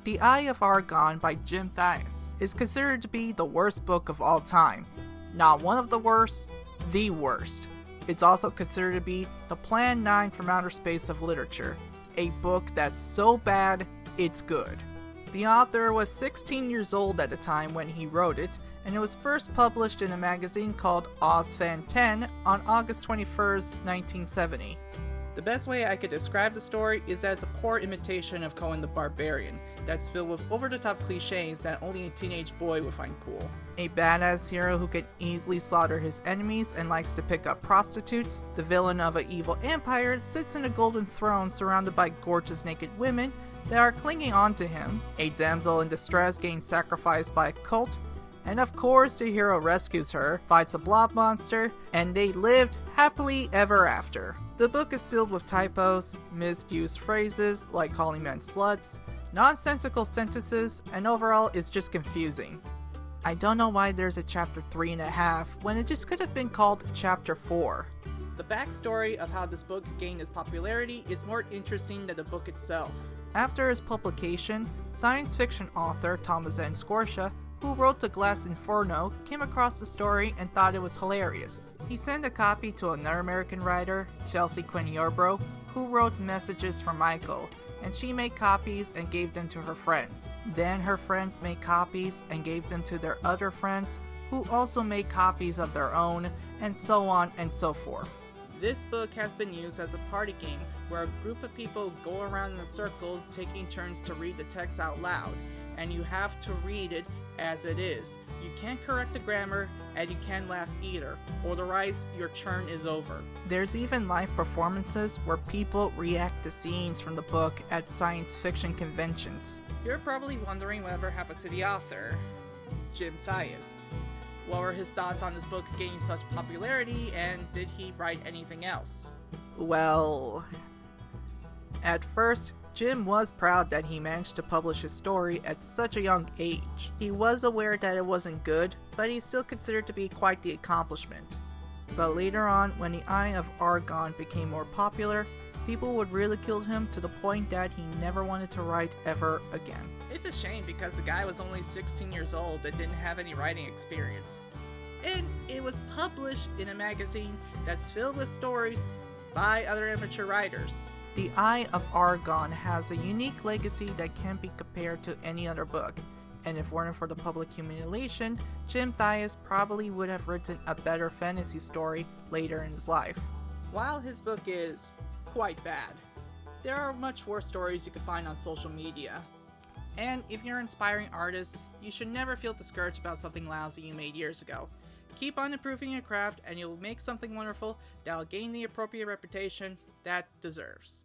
The Eye of Argon by Jim Thias is considered to be the worst book of all time. Not one of the worst, the worst. It's also considered to be the Plan 9 from outer space of literature, a book that's so bad, it's good. The author was 16 years old at the time when he wrote it, and it was first published in a magazine called Ozfan 10 on August 21st, 1970. The best way I could describe the story is that it's a poor imitation of Conan the Barbarian, that's filled with over-the-top cliches that only a teenage boy would find cool. A badass hero who can easily slaughter his enemies and likes to pick up prostitutes, the villain of an evil empire sits in a golden throne surrounded by gorgeous naked women that are clinging on to him, a damsel in distress getting sacrificed by a cult, and of course the hero rescues her, fights a blob monster, and they lived happily ever after. The book is filled with typos, misused phrases like calling men sluts, nonsensical sentences, and overall it's just confusing. I don't know why there's a chapter 3.5 when it just could have been called chapter 4. The backstory of how this book gained its popularity is more interesting than the book itself. After its publication, science fiction author Thomas N. Scorsha, who wrote The Glass Inferno, came across the story and thought it was hilarious. He sent a copy to another American writer, Chelsea Quinn Yarbrough, who wrote Messages from Michael, and she made copies and gave them to her friends. Then her friends made copies and gave them to their other friends, who also made copies of their own, and so on and so forth. This book has been used as a party game where a group of people go around in a circle taking turns to read the text out loud, and you have to read it as it is. You can't correct the grammar, and you can't laugh either, otherwise your turn is over. There's even live performances where people react to scenes from the book at science fiction conventions. You're probably wondering whatever happened to the author, Jim Thias. What were his thoughts on this book gaining such popularity, and did he write anything else? Well, at first, Jim was proud that he managed to publish his story at such a young age. He was aware that it wasn't good, but he still considered it to be quite the accomplishment. But later on, when The Eye of Argon became more popular, people would ridicule him to the point that he never wanted to write ever again. It's a shame because the guy was only 16 years old and didn't have any writing experience. And it was published in a magazine that's filled with stories by other amateur writers. The Eye of Argon has a unique legacy that can't be compared to any other book, and if it weren't for the public humiliation, Jim Thias probably would have written a better fantasy story later in his life. While his book is quite bad, there are much worse stories you can find on social media. And if you're an inspiring artist, you should never feel discouraged about something lousy you made years ago. Keep on improving your craft and you'll make something wonderful that'll gain the appropriate reputation that deserves.